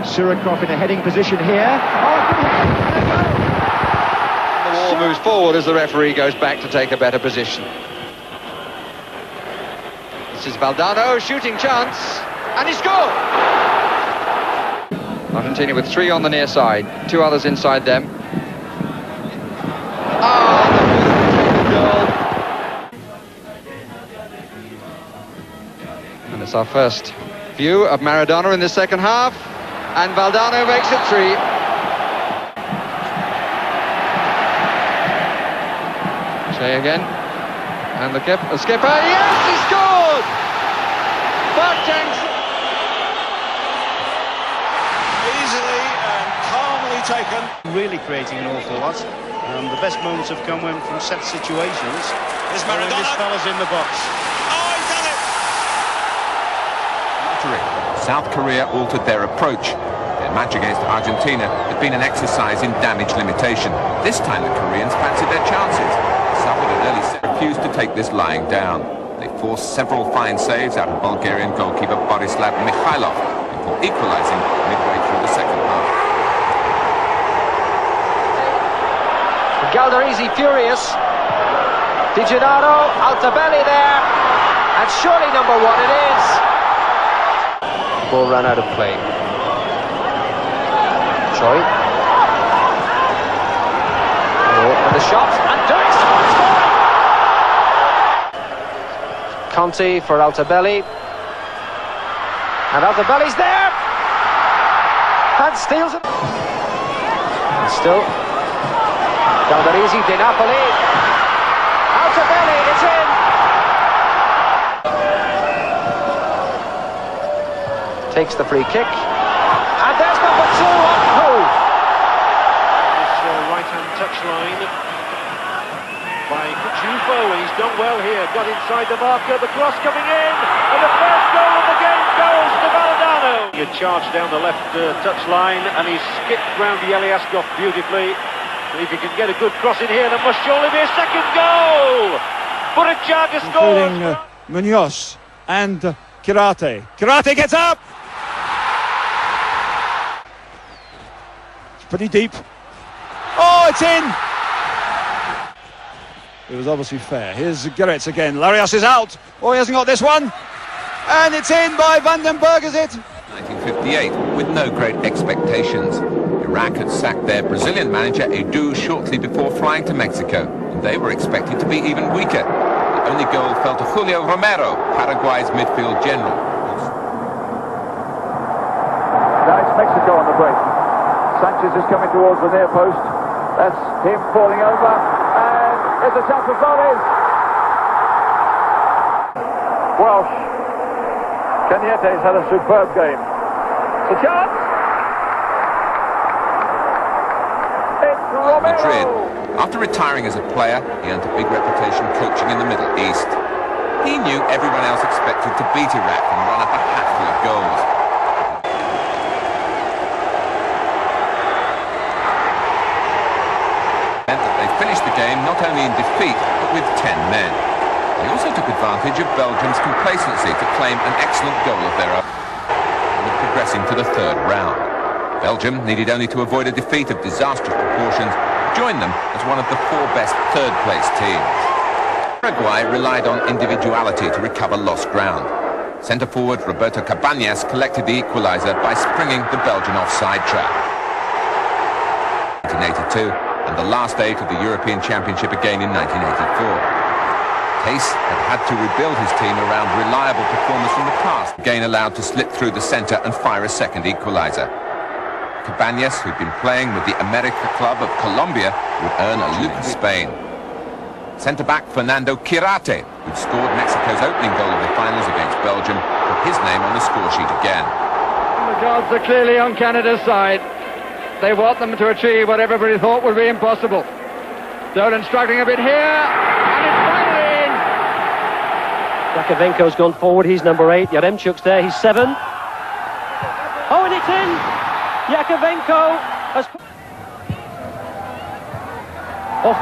Surikov in a heading position here. The ball moves forward as the referee goes back to take a better position. This is Valdano, shooting chance, and he scored! Argentina with 3 on the near side, 2 others inside them. And it's our first view of Maradona in the second half, and Valdano makes it 3. Shea again, and the skipper, yes, he scored! Bartang's easily and calmly taken. Really creating an awful lot. The best moments have come when from set situations. There's Maradona. This fella's in the box. Oh, he's done it! South Korea altered their approach. Their match against Argentina had been an exercise in damage limitation. This time the Koreans fancied their chances. They suffered an early set, refused to take this lying down. They forced several fine saves out of Bulgarian goalkeeper Borislav Mikhailov before equalizing midway through the second half. Galdarese furious. Di Gennaro, Altobelli there, and surely number 1 it is. Ball ran out of play. Choi. And the shot, and doing so. Conte for Altobelli. And Altobelli's there. And steals it. And still. Galdarese, Di Napoli. Altobelli, it's in. Takes the free kick. And there's number 2 on move. This right-hand touchline by Jufo, and he's done well here. Got inside the marker, the cross coming in, and the first goal of the game goes to Valdano. He charged down the left touchline, and he skipped round Yeliaskov beautifully. If he can get a good cross in here, there must surely be a second goal. Burruchaga scores. Including Munoz and Kirate. Kirate gets up. It's pretty deep. Oh, it's in. It was obviously fair. Here's Gerets again. Larios is out. Oh, he hasn't got this one. And it's in by Vandenberg, is it? 1958, with no great expectations. Iraq had sacked their Brazilian manager Edu shortly before flying to Mexico, and they were expected to be even weaker. The only goal fell to Julio Romero, Paraguay's midfield general. Now it's Mexico on the break. Sanchez is coming towards the near post. That's him falling over, and there's a chance for Flores. Welsh. Cañete's had a superb game. It's a chance. Madrid. After retiring as a player, he earned a big reputation coaching in the Middle East. He knew everyone else expected to beat Iraq and run up a hatful of goals. It meant that they finished the game not only in defeat, but with 10 men. They also took advantage of Belgium's complacency to claim an excellent goal of their own and progressing to the 3rd round. Belgium needed only to avoid a defeat of disastrous proportions to join them as one of the 4 best 3rd-place teams. Paraguay relied on individuality to recover lost ground. Centre-forward Roberto Cabañas collected the equaliser by springing the Belgian offside trap. 1982, and the last 8 of the European Championship again in 1984. Case had to rebuild his team around reliable performers from the past. Again allowed to slip through the centre and fire a second equaliser. Cabañas, who'd been playing with the America club of Colombia, would earn a loop in Spain. Centre-back Fernando Kirate, who'd scored Mexico's opening goal of the finals against Belgium, put his name on the score sheet again. The gods are clearly on Canada's side. They want them to achieve what everybody thought would be impossible. Dolan struggling a bit here, and it's finally in! Yakovenko's gone forward, he's number 8. Yaremchuk's there, he's 7. Oh, and it's in! Yakovenko has... Oh,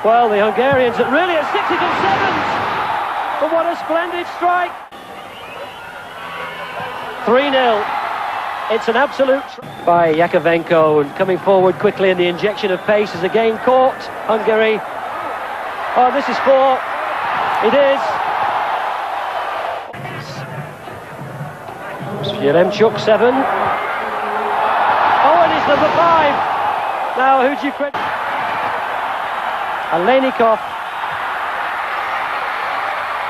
well, the Hungarians are really at 6 against 7. But what a splendid strike! 3-0. It's an absolute by Yakovenko, and coming forward quickly, and the injection of pace is again caught. Hungary. Oh, this is 4. It is. Yaremchuk 7. Oh, and it's number 5. Now, who do you credit? Alenikov.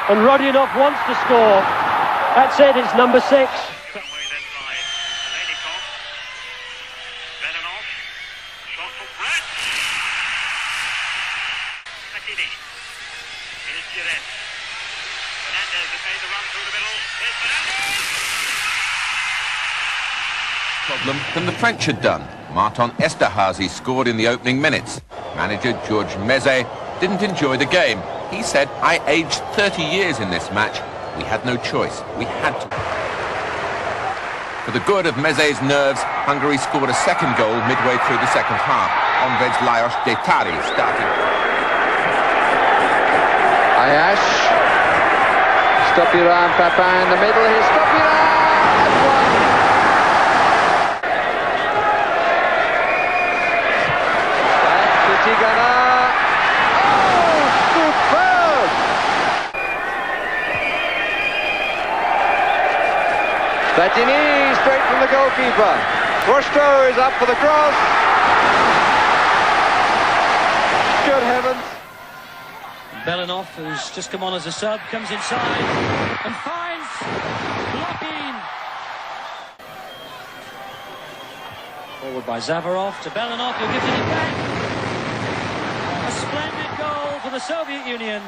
And Rodionov wants to score. That's it, it's number 6. Problem than the French had done. Martin Esterhazy scored in the opening minutes. Manager Georges Meze didn't enjoy the game. He said, "I aged 30 years in this match. We had no choice. We had to." For the good of Meze's nerves, Hungary scored a second goal midway through the second half. Onved Lajos Detari started. Ayash. Stopiran Papin in the middle. Here's Stopiran. Tigana. Oh, superb! Platini straight from the goalkeeper. Rosto is up for the cross. Good heavens. Belanov, who's just come on as a sub, comes inside and finds blocking. Forward by Zavarov to Belanov, who gives it back. A splendid goal for the Soviet Union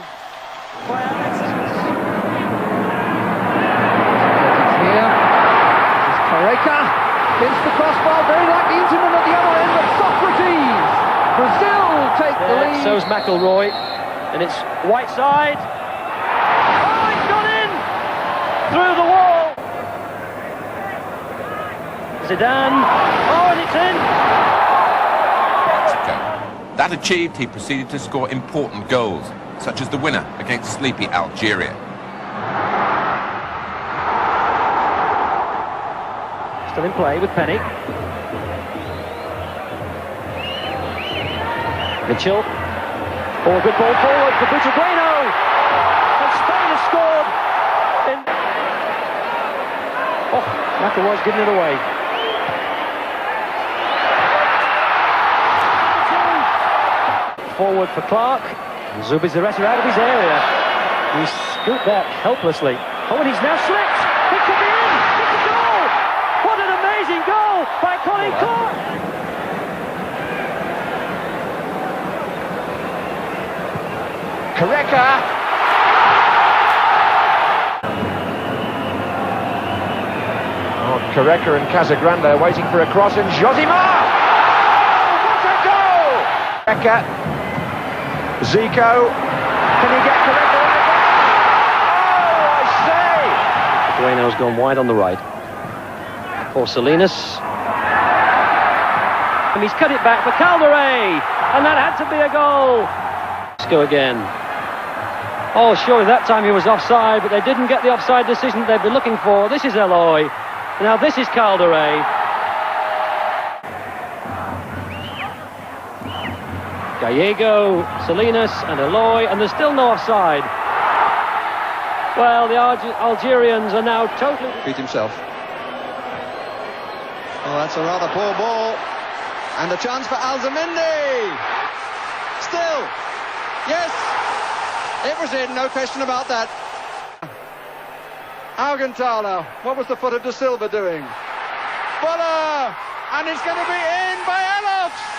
by Alex. Here is Correca against the crossbar, very likely Intiman at the other end, but Socrates! Brazil take the lead. So's McIlroy, and it's Whiteside. Oh, it's gone in! Through the wall! Zidane. Oh, and it's in! That achieved, he proceeded to score important goals, such as the winner against sleepy Algeria. Still in play with Penny. Mitchell. Oh, a good ball forward for Butter Bueno. And Spain has scored. Oh, McIlroy's giving it away. Forward for Clark. Zubizarreta out of his area. He scooped that helplessly. Oh, and he's now slipped. It could be in. It's a goal. What an amazing goal by Colin Clark. Correca. Oh, Correca and Casagrande are waiting for a cross, and Josimar! Oh, what a goal! Correca. Zico. Can he get Correca on the back? Oh, I say! Bueno's gone wide on the right. For Salinas. And he's cut it back for Calderé. And that had to be a goal. Let's go again. Oh, surely that time he was offside, but they didn't get the offside decision that they'd been looking for. This is Eloy. Now this is Calderé. Gallego, Salinas and Eloy, and there's still no offside. Well, the Algerians are now totally... Beat himself. Oh, that's a rather poor ball. And a chance for Alzamendi. Still. Yes. It was in, no question about that. Augenthaler. What was the foot of De Silva doing? Buller! And it's going to be in by Elofs!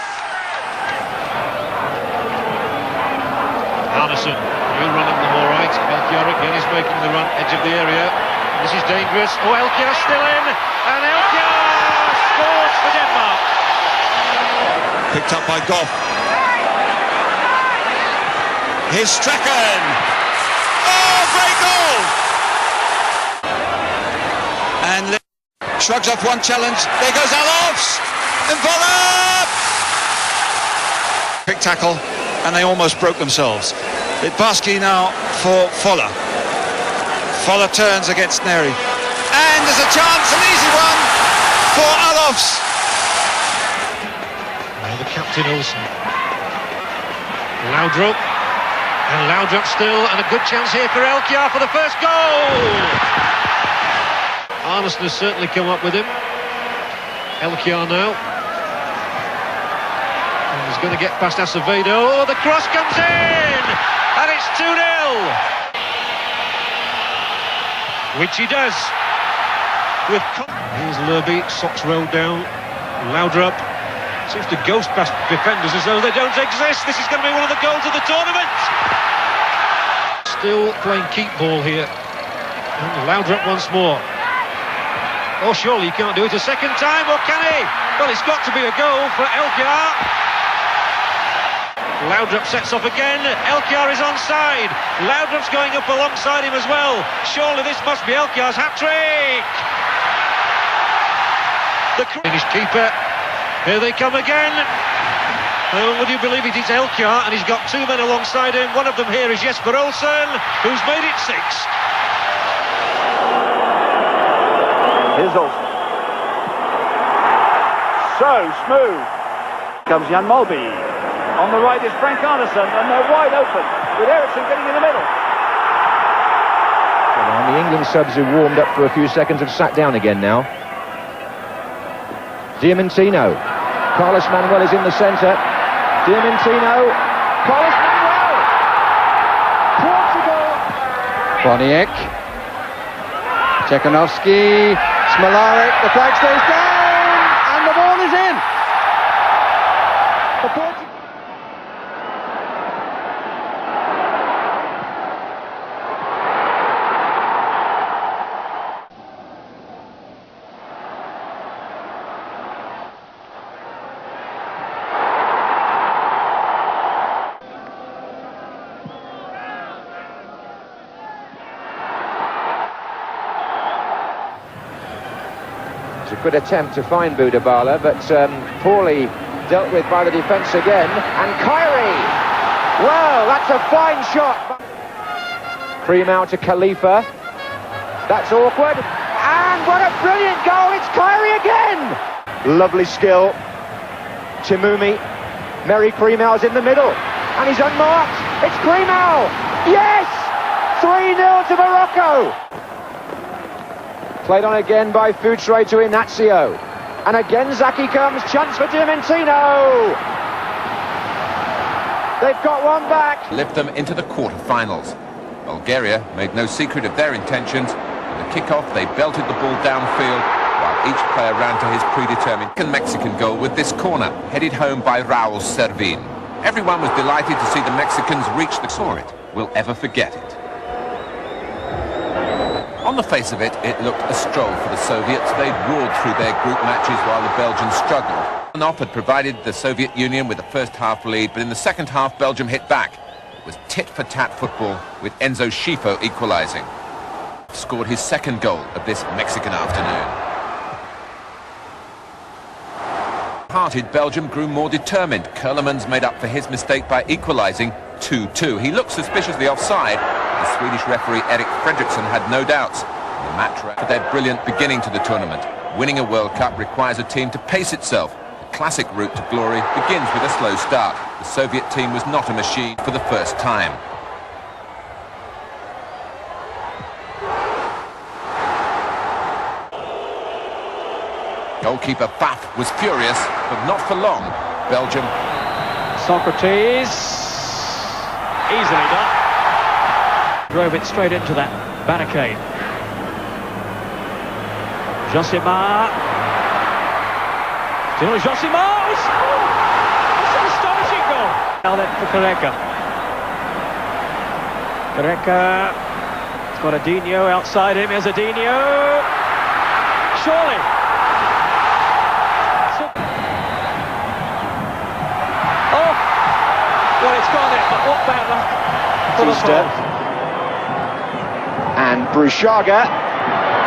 Arneson, he'll run him the all right. Elkjær again is making the run, edge of the area. This is dangerous. Oh, Elkjær still in, and Elkjær scores for Denmark. Picked up by Goff. Here's Strachan. Oh, great goal! And shrugs off one challenge. There goes Elofs. And Voller! Quick tackle, and they almost broke themselves. Litbarski now for Voller. Foller turns against Neri. And there's a chance, an easy one for Alofs. Now the captain Olsen. Laudrup. And Laudrup still, and a good chance here for Elkjær for the first goal. Arneson has certainly come up with him. Elkjær now. And he's going to get past Acevedo. Oh, the cross comes in! And it's 2-0. Which he does. Here's Lerby, socks rolled down. Laudrup seems to ghost past defenders as though they don't exist. This is going to be one of the goals of the tournament. Still playing keep ball here. And Laudrup once more. Oh, surely he can't do it a second time, or can he? Well, it's got to be a goal for Elkjær. Laudrup sets off again. Elkjær is onside. Laudrup's going up alongside him as well. Surely this must be Elkjær's hat-trick. The Finnish keeper. Here they come again. Oh, would you believe it? It's Elkjær, and he's got two men alongside him. One of them here is Jesper Olsen, who's made it 6. Here's Olsen. So smooth. Comes Jan Molby. On the right is Frank Arneson, and they're wide open, with Eriksson getting in the middle. Well, the England subs who warmed up for a few seconds have sat down again now. Diamantino. Carlos Manuel is in the centre. Diamantino. Carlos Manuel. Portugal. Boniek. Czekanowski. Smolarek. The flag stays down. And the ball is in. The Portugal. It's a good attempt to find Budabala, but poorly dealt with by the defence again. And Kyrie! Well, that's a fine shot. Premau to Khalifa. That's awkward. And what a brilliant goal! It's Kyrie again! Lovely skill. Chimumi. Mary Premau's in the middle. And he's unmarked. It's Premau! Yes! 3-0 to Morocco! Played on again by Futre to Inacio. And again Zaki comes, chance for Diamantino! They've got one back. Lift them into the quarter-finals. Bulgaria made no secret of their intentions. In the kick-off, they belted the ball downfield, while each player ran to his predetermined Mexican goal with this corner, headed home by Raul Servin. Everyone was delighted to see the Mexicans reach the saw it. We'll ever forget it. On the face of it, it looked a stroll for the Soviets. They'd roared through their group matches while the Belgians struggled. Enough had provided the Soviet Union with the first half lead, but in the second half, Belgium hit back. It was tit-for-tat football, with Enzo Schifo equalising. Scored his second goal of this Mexican afternoon. Hearted Belgium grew more determined. Kerlemans made up for his mistake by equalising 2-2. He looked suspiciously offside. The Swedish referee Erik Fredriksson had no doubts. The match for their brilliant beginning to the tournament. Winning a World Cup requires a team to pace itself. The classic route to glory begins with a slow start. The Soviet team was not a machine for the first time. Goalkeeper Pfaff was furious, but not for long. Belgium. Socrates. Easily done. Drove it straight into that barricade. Josimar. Still Josimar. It's an astonishing goal. Now then for Careca. Careca. It's got Adinho outside him. Here's Adinho. Surely. Oh! Well, it's gone in, but what bad luck for the ball. And Brushaga,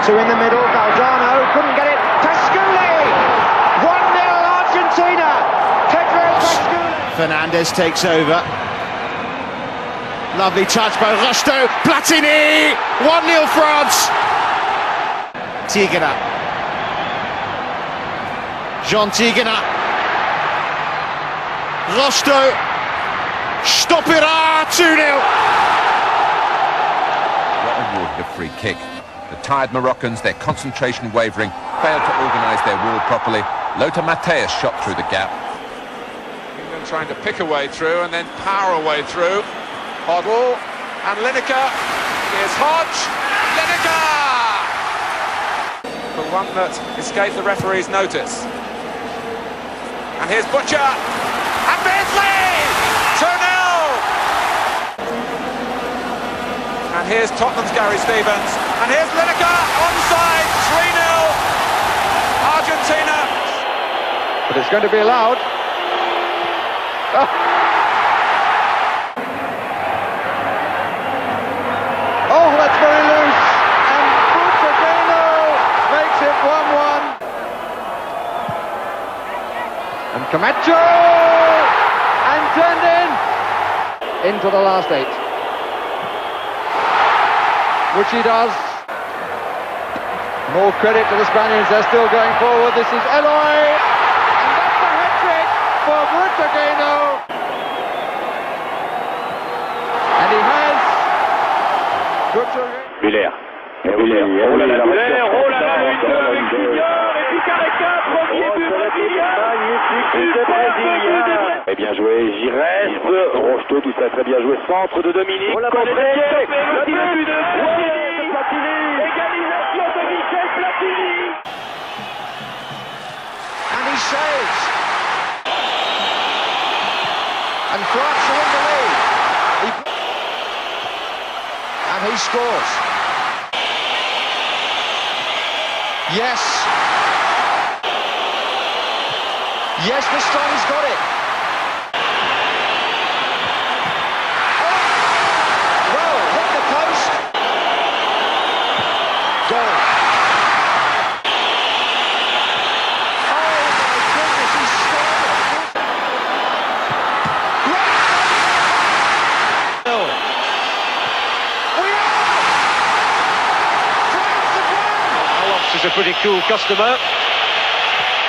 two in the middle, Valdano, couldn't get it, Pasculi! 1-0 Argentina! Pedro Pasculi! Fernandez takes over. Lovely touch by Rocheteau. Platini. 1-0 France. Tigana. Jean Tigana. Rocheteau. Stoppera. 2-0. Awarded a free kick. The tired Moroccans, their concentration wavering, failed to organise their wall properly. Lothar Matthäus shot through the gap. England trying to pick a way through and then power a way through. Hoddle and Lineker. Here's Hodge. Lineker! The one that escaped the referee's notice. And here's Butcher. And Beardsley! 2-0! And here's Tottenham's Gary Stevens. And here's Lineker. Onside. 3-0. Argentina. But it's going to be allowed. Oh, that's very loose. And Butragueño makes it 1-1. And Camacho! And turned in. Into the last 8. Which he does. More credit to the Spaniards, they're still going forward. This is Eloy, and that's the hat-trick for Butragueño. And he has Butragueño. Muller. Oh là là, Muller, oh là là, avec Crignard, et puis Careca, premier but brésilien. Très bien joué, Giresse, Rocheteau, tout ça très bien joué, centre de Dominique, contré, le but de Platini, égalisation de Michel Platini. And he saves. And France are in the lead. And he scores. Yes. Yes, this time he's got it. Well, hit the post. Goal. Oh my goodness, he scored it. No. Alops is a pretty cool customer.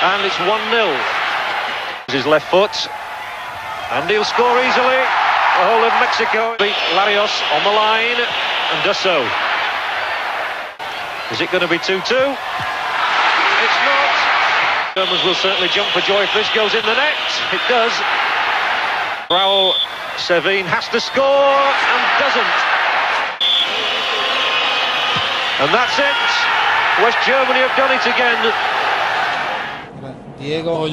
And it's 1-0. His left foot, and he'll score easily. The whole of Mexico beat Larios on the line, and does so. Is it going to be 2-2? It's not. Germans will certainly jump for joy if this goes in the net. It does. Raul Sevin has to score and doesn't. And that's it. West Germany have done it again. Diego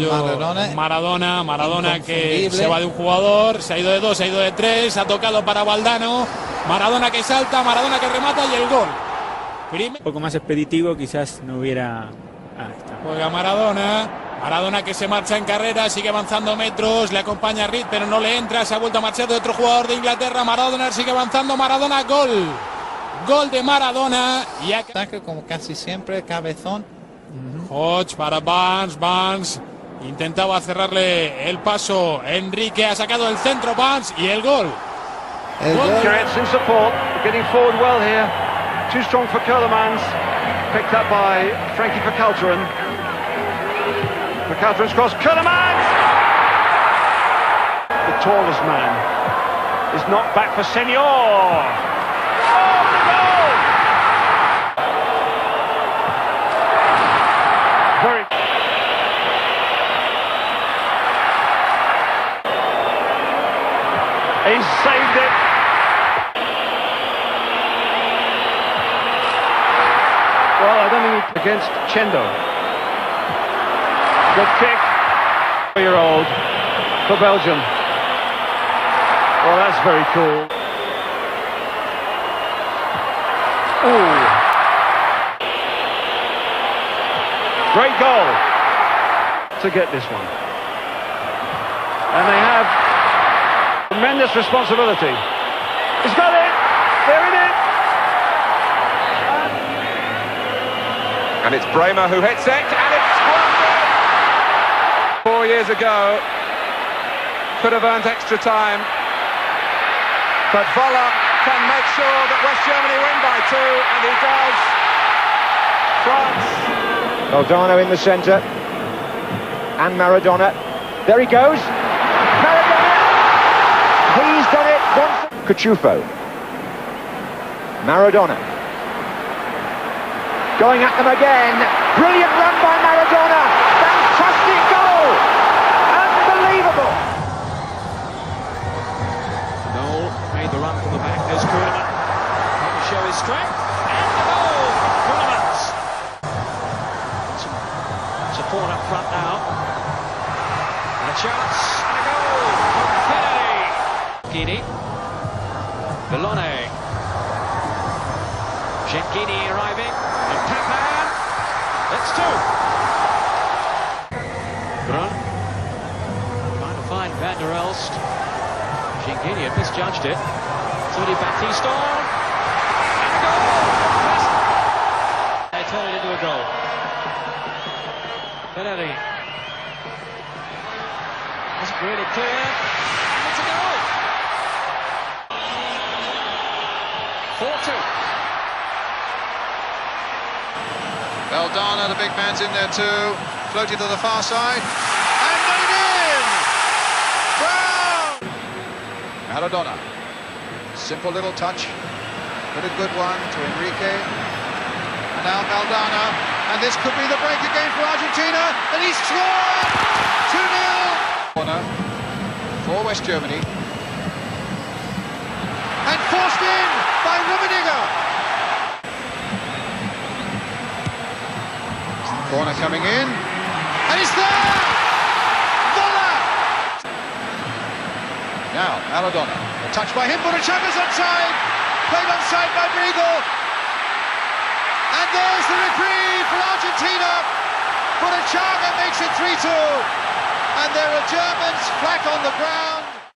Maradona que se va de un jugador, se ha ido de 2, se ha ido de 3, ha tocado para Valdano, Maradona que salta, Maradona que remata y el gol. Un poco más expeditivo, quizás no hubiera... Juega Maradona que se marcha en carrera, sigue avanzando metros, le acompaña Reed pero no le entra, se ha vuelto a marchar de otro jugador de Inglaterra, Maradona sigue avanzando, Maradona, gol. Gol de Maradona y ataque como casi siempre, cabezón. Hodge para Barnes intentaba cerrarle el paso, Enrique ha sacado el centro, Barnes y el gol. Giants in support, getting forward well here. Too strong for Kerlemans, picked up by Frankie Verkalteren. Verkalteren's cross, Kerlemans! The tallest man is knocked back for Senor. He's saved it. Well, I don't think it's against Chendo. Good kick. 4-year-old for Belgium. Well, that's very cool. Ooh. Great goal to get this one. And they have tremendous responsibility. He's got it! They're in it! And it's Bremer who hits it, and it's squandered! 4 years ago, could have earned extra time. But Voller can make sure that West Germany win by 2, and he does. France. Valdano in the centre. And Maradona. There he goes. Maradona! He's done it once. Cuchufo. Maradona. Going at them again. Brilliant run by Maradona. Fantastic goal. Unbelievable. Noel made the run from the back. There's Koeman. Trying to show his strength. And the goal. Koeman. Support up front now. And a chance. And a goal. Kennedy. Gini. Bellone. Gini arriving. And Papan. That's 2. Brun. Trying to find Van der Elst. Gini had misjudged it. Tony Baptiste on. And a goal. They turn it into a goal. Kennedy. Wasn't really clear. And it's a goal. 4-2. Valdano, the big man's in there too. Floated to the far side. And got it in! Brown! Maradona. Simple little touch. But a good one to Enrique. And now Valdano. And this could be the break again for Argentina. And he scored! 2-0! Corner for West Germany. And forced in by Rummenigge. Corner coming in, and he's there! Voller! Now, Maradona, a touch by him, Burachaga's onside, played onside by Briegel, and there's the reprieve for Argentina. Burachaga makes it 3-2, and there are Germans flat on the ground.